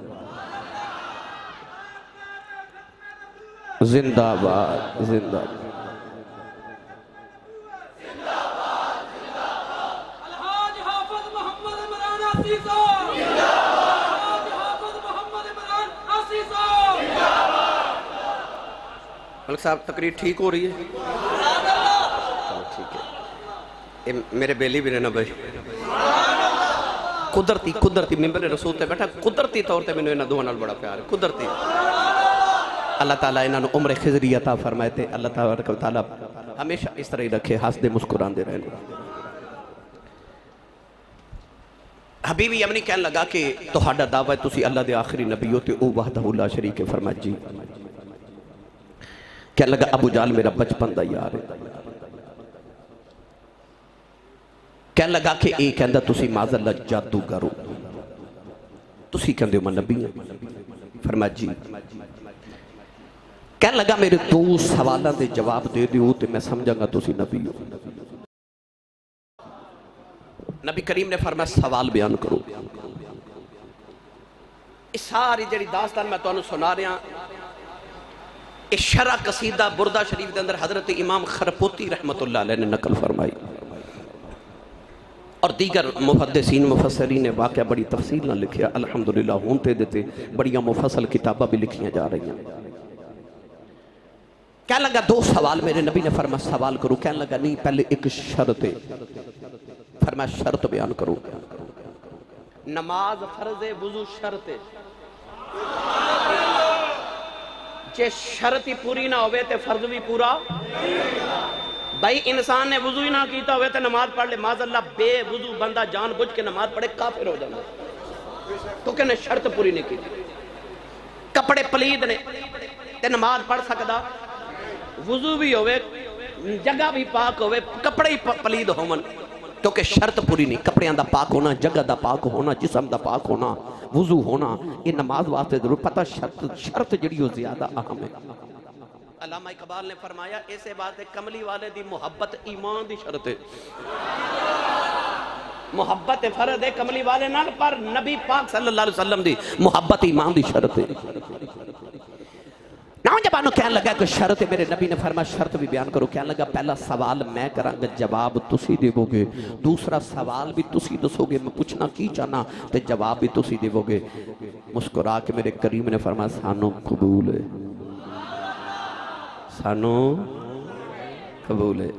S1: زندہ باد زندہ باد.
S3: الحاج حافظ محمد عمران عاصی صاحب الحاج حافظ محمد عمران عاصی صاحب.
S1: ملک صاحب تقریر ٹھیک ہو رہی ہے؟ چلو ٹھیک ہے. یہ میرے بیلی بھی رہنا بھائی قدرتی ممبر رسول تے بیٹھا قدرتی طور تے میں نے دو نال بڑا پیار ہے. قدرتی اللہ تعالیٰ انہوں نے عمر خضری عطا فرمائے تھے. اللہ تعالیٰ ہمیشہ اس طرح ہی رکھے، ہنس دے مسکران دے رہنے. حبیب یمنی کہنے لگا کہ تہاڈا دعویٰ ہے تسی اللہ دے آخری نبی ہوتے او وحدہ لا شریک ہے. فرمایا جی. کہنے لگا ابو جہل میرا بچپن دا یار ہے. کہنے لگا کہ اے کہندہ تسی معاذ اللہ جادوگر ہو، تسی کہندے ہو میں نبی ہیں. فرمایا جی. کہنے لگا میرے دو سوالوں دے جواب دے دیو تے میں سمجھا گا تسی نبی ہو. نبی کریم نے فرمایا سوال بیان کرو. اس ساری جڑی داستان میں تانوں سنا رہا اس شرح قصیدہ بردہ شریف دے اندر حضرت امام خرپوتی رحمت اللہ علیہ نے نقل فرمائی اور دیگر محدثین مفسرین نے واقعہ بڑی تفصیل نہ لکھیا. الحمدللہ ہونتے دیتے بڑیاں مفصل کتابہ بھی لکھیاں جا رہی ہیں. کہنے لگا دو سوال میرے نبی نے فرمایا سوال کرو. کہنے لگا نہیں پہلے ایک شرط ہے. فرمایا شرط بیان کرو. نماز فرض وضو شرط ہے. جے شرط ہی پوری نہ ہوئے تے فرض بھی پورا. بھائی انسان نے وضو ہی نہ کیتا ہوئے تے نماز پڑھ لے معاذ اللہ بے وضو بندہ جان بجھ کے نماز پڑھے کافر ہو جانا کیونکہ نے شرط پوری نہیں کی. کپڑے پلید نے تے نماز پڑھ سکدا. وضو بھی ہوئے جگہ بھی پاک ہوئے کپڑے ہی پلید ہومن کیونکہ شرط پوری نہیں. کپڑیاں دا پاک ہونا، جگہ دا پاک ہونا، جسم دا پاک ہونا، وضو ہونا یہ نماز واسطے ضرور. پتہ شرط جڑی ہو زیادہ اہم ہے. علامہ اقبال نے فرمایا ایسے بات ہے کملی والے دی محبت ایمان دی شرط ہے. محبت فرض ہے کملی والے نال پر نبی پاک صلی اللہ علیہ وسلم دی محبت ایمان دی شرط ہے. نوجوانوں کہنے لگا کہ شرط ہے. میرے نبی نے فرمایا شرط بھی بیان کرو. کہنے لگا پہلا سوال میں کراں گا جواب تسی دیو گے. دوسرا سوال بھی تسی دسو گے میں پوچھنا کی چاہنا تے جواب بھی تسی دیو گے. مسکرا کے میرے کریم نے فرمایا سانو قبول ہے. سانو قبول ہے.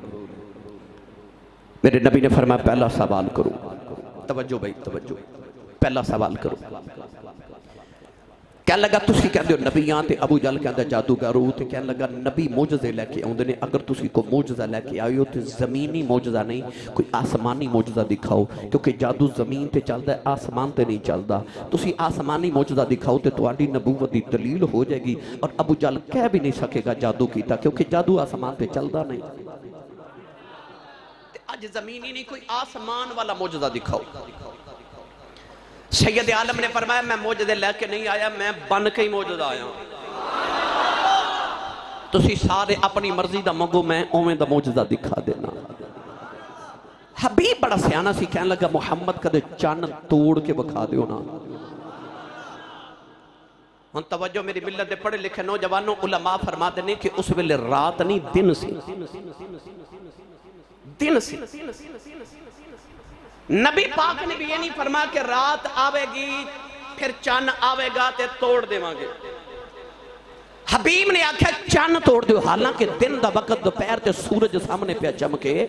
S1: میرے نبی نے فرمایا پہلا سوال کرو. توجہ بھائی توجہ. پہلا سوال کرو. کہنے لگا تسی کہندے ہو نبیاں تے ابو جہل کہندا جادوگر ہو تے کہنے لگا نبی معجزے لے کے اوندے نے. اگر تسی کو معجزہ لے کے آئے ہو تے زمینی معجزہ نہیں کوئی آسمانی معجزہ دکھاؤ کیونکہ جادو زمین تے چلدا ہے آسمان تے نہیں چلدا. تسی آسمانی معجزہ دکھاؤ تے تہاڈی نبوت دی دلیل ہو جائے گی اور ابو جہل کہہ بھی نہیں سکے گا جادو کیتا کیونکہ جادو آسمان تے چلدا نہیں. آج زمینی نہیں کوئی آسمان والا معجزہ دکھاؤ. سید عالم نے فرمایا میں معجزے لے کے نہیں آیا میں بن کے ہی معجزہ آیا. تسی سارے اپنی مرضی دا منگو میں اویں دا معجزہ دکھا دینا. حبیب بڑا سیانا سی کہنے لگا محمد کدے چان توڑ کے بکھا دیو نا. ہن توجہ میری ملت دے پڑھے لکھے نوجوانوں علماء فرماتے ہیں کہ اس ویلے رات نہیں دن سی. دن سی. نبی پاک نے بھی یہ نہیں فرمایا کہ رات آوے گی پھر چان آوے گا تے توڑ دے مانگے. حبیب نے آکھا چان توڑ دیو حالانکہ دن دا وقت دوپہر تے سورج سامنے پہ چمکے.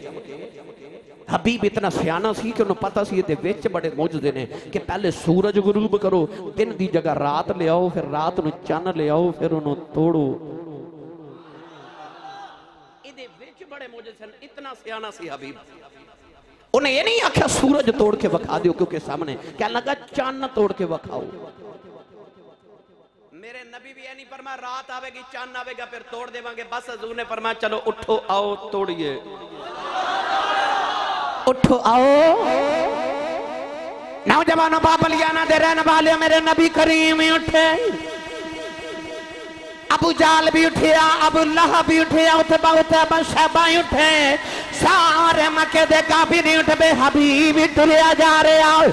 S1: حبیب اتنا سیانا سی کہ انہوں پتا سی یہ ویچ بڑے معجزے نے کہ پہلے سورج غروب کرو دن دی جگہ رات لے آؤ پھر رات نو چان لے آؤ پھر انہوں توڑو. یہ ویچ بڑے معجزے نے. اتنا سیانا سی حبیب. انہیں یہ نہیں آکھا سورج توڑ کے وکھا دیو کیونکہ سامنے کہنے لگا چاند توڑ کے وکھاؤ. میرے نبی بھی یہ نہیں فرمایا رات آوے گی چاند آوے گا پھر توڑ دے وانگے. بس حضور نے فرمایا چلو اٹھو آؤ توڑیے. اٹھو آؤ. نوجوانوں بابلیانہ دے رہنے والے میرے نبی کریم اٹھے.
S2: ابو جال بھی اٹھیا، ابو لہب بھی اٹھیا، اتبا شیبہ اٹھے، سارے مکے دے کافر نہیں اٹھ بے حبیب ٹریا جا رہے آؤ۔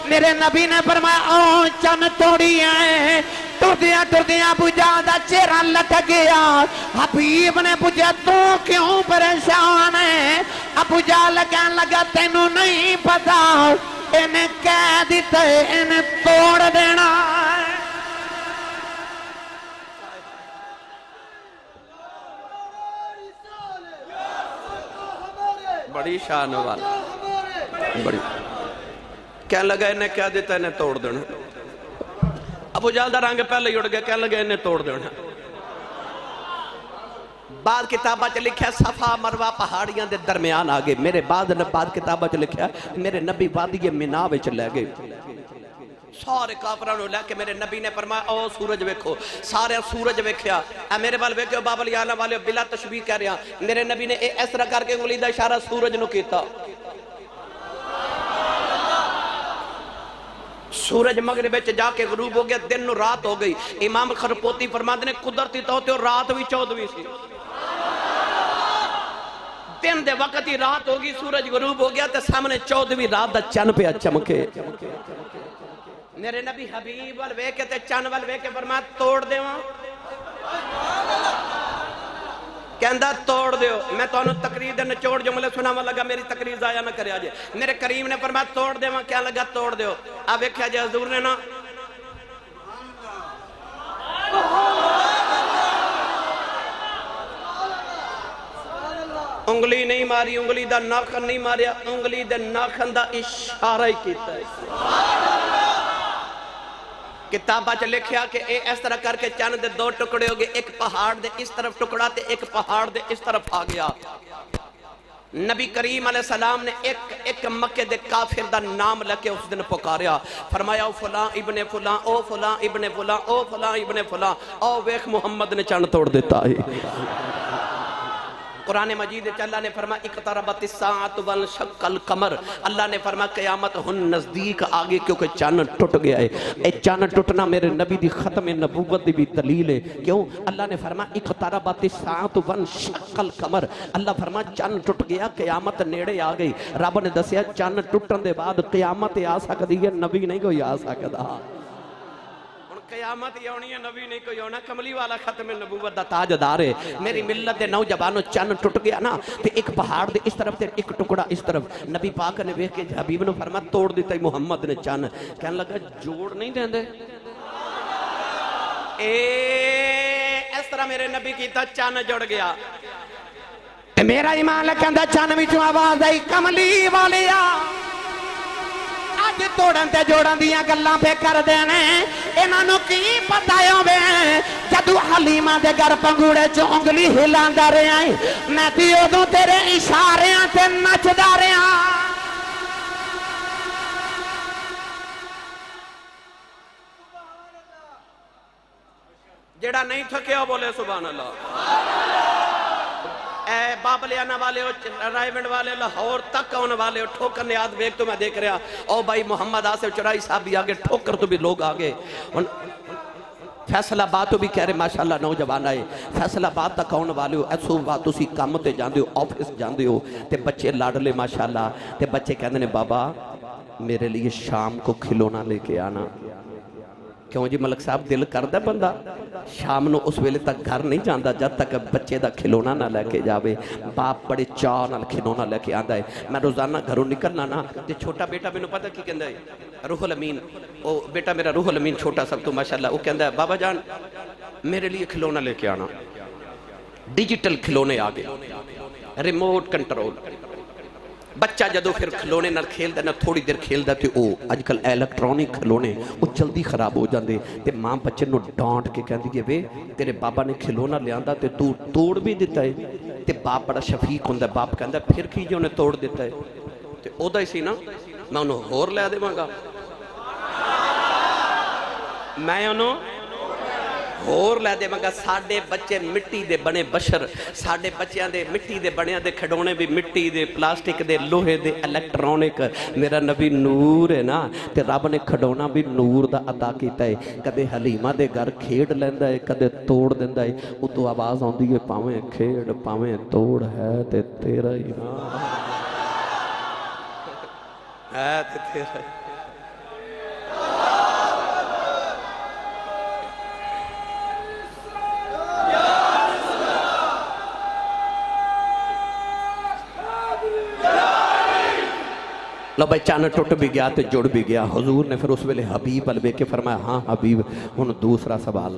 S2: میرے نبی نے فرمایا او چن توڑی ہے، ٹردیاں ابو جال دا چہرہ لٹک گیا۔ حبیب نے پوچھا تو کیوں پریشان ہے؟ ابو جال کہنے لگا تینوں نہیں پتا، انہیں کہہ دیتا ہے انہیں توڑ دینا ہے۔
S1: بڑی شان والا، بڑی کہنے لگا انہیں کہہ دیتا ہے انہیں توڑ دینا۔ ابو جہل دا رنگ پہلے ہی اڑ گیا، کہنے لگا انہیں توڑ دینا۔ بعد کتابہ چ لکھا صفا مروہ پہاڑیاں دے درمیان آگے، میرے بعد کتابہ چ لکھا میرے نبی وادی مینا وچ لے گئے، سارے کافرانوں لے کے میرے نبی نے فرمایا او سورج ویکھو، سارے سورج ویکھیا، اے میرے بال ویکھو بابل یانا والے بلا تشبیہ کہہ رہا، میرے نبی نے اس طرح کر کے انگلی دا اشارہ سورج نو کیتا، سورج مغرب وچ جا کے غروب ہو گیا، دن نو رات ہو گئی۔ امام خرپوتی فرماندے نے قدرتی طور تے رات بھی 14ویں سی، دن دے وقت ہی رات ہوگی، سورج غروب ہو گیا تے سامنے 14ویں رات دا چن پہ چمکے۔ میرے نبی حبیب وال وے کے تے چن وال وے کے فرمایا توڑ دے وہاں، کہندہ توڑ دیو۔ میں تو انہوں تقریر دے نچوڑ جملے سناوا لگا، میری تقریر ضائع نہ کرے آجے۔ میرے کریم نے فرمایا توڑ دے وہاں، کیا لگا توڑ دیو۔ اب ایک ہے جی حضور نے نا انگلی نہیں ماری، انگلی دا ناخن نہیں ماریا، انگلی دے ناخن دا اشارہ ہی کیتا ہے۔ کتابہ چ لکھیا کہ اس طرح کر کے چند دے دو ٹکڑے ہو گئے، ایک پہاڑ دے اس طرف ٹکڑا تے ایک پہاڑ دے اس طرف آ گیا۔ نبی کریم علیہ السلام نے ایک مکے دے کافر دا نام لکے اس دن پکاریا، فرمایا او فلاں ابن فلاں، او فلاں ابن فلاں، او فلاں ابن فلاں، او ویخ محمد نے چند توڑ دیتا ہے۔ قرآن مجید اللہ نے فرمایا اقتربت الساعۃ وانشق القمر، اللہ نے فرمایا قیامت ہن نزدیک آگے کیونکہ چاند ٹوٹ گیا ہے۔ اے چاند ٹوٹنا میرے نبی دی ختم نبوت دی بھی دلیل ہے، کیوں؟ اللہ نے فرمایا اقتربت الساعۃ وانشق القمر، اللہ فرمایا چاند ٹوٹ گیا، قیامت نیڑے آ گئی۔ رب نے دسیا چاند ٹوٹن دے بعد قیامت آ سکتی ہے، نبی نہیں کوئی آ سکتا۔ قیامت یونی ہے، نبی نہیں کوئی ہونا، کملی والا ختم نبوت دا تاجدار ہے۔ میری ملت دے نوجوانوں چند ٹوٹ گیا نا تے ایک پہاڑ دے اس طرف تے ایک ٹکڑا اس طرف، نبی پاک نے ویکھ کے حبیب نے فرمایا توڑ دیتا ہے محمد نے چند، کہنے لگا جوڑ نہیں دیندے، اس طرح میرے نبی کیتا چند جڑ گیا۔
S2: میرا ایمان لکھندا چند وچوں آواز آئی کملی والیا توڑن تے جوڑن دیاں گلاں پہ کر دینے، انہوں کی پتہ ہوئے جدو حلیمہ دے گر پنگوڑے چو انگلی ہلان دا رہے ہیں، میں دیو دوں تیرے اشاریاں تے نچ دا رہے ہیں۔
S1: جڑا نہیں تھکیا بولے سبحان اللہ۔ اے بابلیانہ والے ہو، رائیونڈ والے، لاہور تک آنے والے ہو، ٹھوکر نیاد بیک تو میں دیکھ رہا، او بھائی محمد آصف چرائی صاحب بھی آگے، ٹھوکر تو بھی لوگ آگے، فیصلہ بات تو بھی کہہ رہے ماشاءاللہ نوجوان آئے، فیصلہ بات تک آنے والے ہو، ایسو بات اسی کام تے جاندے ہو، آفس جاندے ہو، تے بچے لاڈلے ماشاءاللہ، تے بچے کہنے نے بابا میرے لیے شام کو کھلونا لے کے آنا۔ کیوں جی ملک صاحب دل کردہ بندہ شام نو اس ویلے تک گھر نہیں جاندہ جب تک بچے دا کھلونا نہ لے کے جاوے، باپ بڑے چاہ نہ کھلونا لے کے آندہ ہے۔ میں روزانہ گھروں نکلنا نا تے چھوٹا بیٹا میں نے پتا کی کہندہ ہے روح الامین، او بیٹا میرا روح الامین چھوٹا سب تو ماشاءاللہ، وہ کہندہ ہے بابا جان میرے لیے کھلونا لے کے آنا، ڈیجیٹل کھلونے آگے، ریموٹ کنٹرول۔ بچہ جدو پھر کھلونے نہ کھیل دے نہ تھوڑی دیر کھیل دے تے او آج کل الیکٹرونک کھلونے وہ جلدی خراب ہو جاندے تے ماں بچے نو ڈانٹ کے کہندی کہ وے تیرے بابا نے کھلونا لے آندا تے تو توڑ بھی دیتا ہے، تے باپ بڑا شفیق ہوندا ہے، باپ کہندا پھر کی جو نے توڑ دیتا ہے تے او دا ہی سی نا میں انہوں ہور لے دے مانگا، میں انہوں اور لے دے مگا ساڑھے بچے مٹی دے بنے بشر ساڑھے بچیاں دے مٹی دے بنے دے کھڑونے بھی مٹی دے پلاسٹک دے لوہے دے الیکٹرونک میرا نبی نور ہے نا تے رب نے کھڑونا بھی نور دا عطا کیتا ہے کدے حلیمہ دے گھر کھیڑ لیندہ ہے کدے توڑ دیندہ ہے وہ تو آواز آن دی ہے پاویں کھیڑ پاویں توڑ ہے تے تیرا ایمان ہے تے تیرا ایمان لو بھائی چاند ٹوٹ بھی گیا تے جڑ بھی گیا حضور نے پھر اس ویلے حبیب الوے کے فرمایا ہاں حبیب ہن دوسرا سوال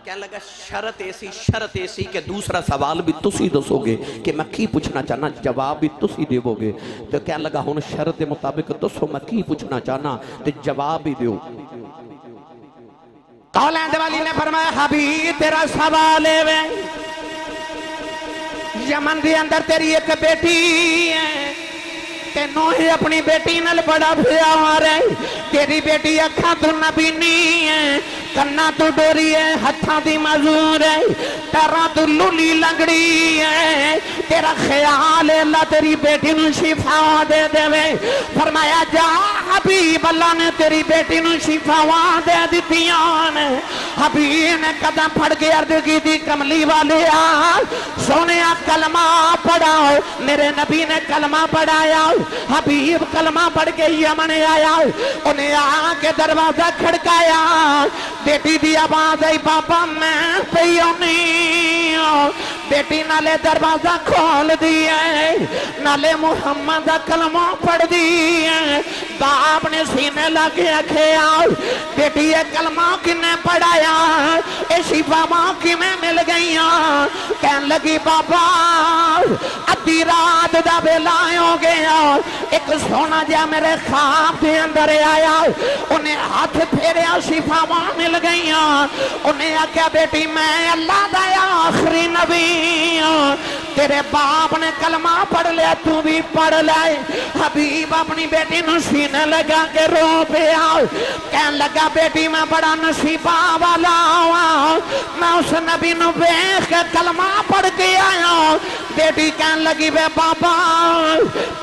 S1: کہنے لگا شرط ایسی کہ دوسرا سوال بھی تسی دسو گے کہ میں کی پوچھنا چاہنا جواب بھی تسی دیو گے تو کہنے لگا ہن شرط مطابق دسو میں کی پوچھنا چاہنا تے جواب بھی دیو
S2: قولین والی نے فرمایا حبیب تیرا سوال ہے یمن دے اندر تیری ایک بیٹی ہے تے نوحی اپنی بیٹی نل بڑا بھیا رہے تیری بیٹی اکھاں تو نبینی ہے کنا تو ڈوری ہے ہتھاں دی مزور ہے تیرا تو لولی لنگڑی ہے تیرا خیال ہے اللہ تیری بیٹی نو شفا دے دے وے فرمایا جا حبیب اللہ نے تیری بیٹی نو شفا دے دیتیاں حبیب نے قدم پھڑ کے عرض کی دی کملی والے سونیا کلمہ پڑھاؤ میرے نبی نے کلمہ پڑھایا حبیب کلمہ پڑھ کے یمن آیا انہیں آ کے دروازہ کھڑکایا بیٹی دی آواز آئی بابا میں پیونی بیٹی نالے دروازہ کھول دیئے نالے محمد کلمہ پڑھ دیئے باپ نے سینے لگے اکھے آؤ بیٹی یہ کلمہ کنے پڑھایا اے شفا ماں کی میں مل گئیاں کہن لگی بابا ادھی رات دا بیلائیں ہو گیا ایک سونا جا میرے خواب دے اندر آیا انہیں ہاتھ پھیرے شفا ماں مل گئیاں انہیں آکیا بیٹی میں اللہ دا آخری نبی تیرے باپ نے کلمہ پڑھ لیا تو بھی پڑھ لائے حبیب اپنی بیٹی نو سینے لگا کے رو پہ آؤ کہن لگا بیٹی میں بڑا نصیبہ والا ہوں میں اس نبی نو بیخ کے کلمہ پڑھ کے آیا بیٹی کہن لگی بے بابا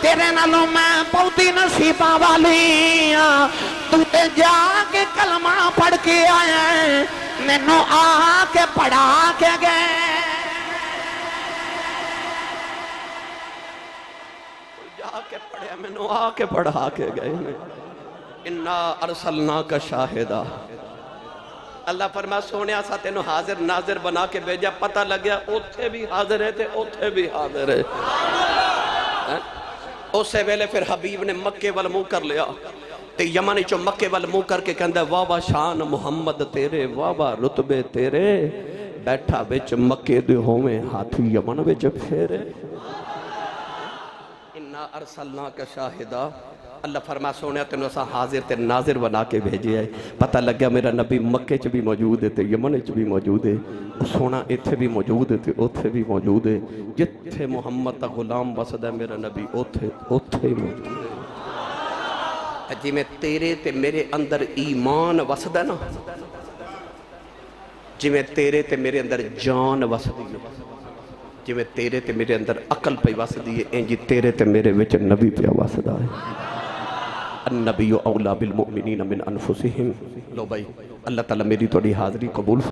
S2: تیرے نالوں میں بہتی نصیبہ والی تو تے جا کے کلمہ پڑھ کے آئے میں نو آ کے پڑھا کے گئے
S1: جا کے پڑھے میں نو آ کے پڑھا کے گئے اِنَّا أَرْسَلْنَاكَ شَاهِدًا اللہ فرما سونیا سا تینو حاضر ناظر بنا کے بھیجا پتہ لگیا اوتھے بھی حاضر ہے تے اوتھے بھی حاضر ہے اس سے ویلے پھر حبیب نے مکے وال منہ کر لیا تے یمن چو مکے وال منہ کر کے کہندہ واہ واہ شان محمد تیرے واہ واہ رتبے تیرے بیٹھا بچ مکے دے ہوئے ہاتھی یمن بچ پھیرے اِنَّا أَرْسَلْنَاكَ شَاهِدًا اللہ فرما سونے تینوں اسا حاضر تے ناظر بنا کے بھیجے آئے پتہ لگ گیا میرا نبی مکے چ بھی موجود ہے تے یمن چ بھی موجود ہے سونا اتھے بھی موجود ہے تے اتھے بھی موجود ہے جتھے محمد تا غلام وسد ہے میرا نبی اتھے ہی موجود ہے جی میں تیرے تے میرے اندر ایمان وسد ہے نا جی میں تیرے تے میرے اندر جان وسد ہے جی میں تیرے تے میرے اندر عقل پہ وسد ہے انجی تیرے تے میرے وچ نبی پہ وسد ہے النبی اولا بالمؤمنین من انفسہم لو بھائی اللہ تعالیٰ میری توڑی حاضری قبول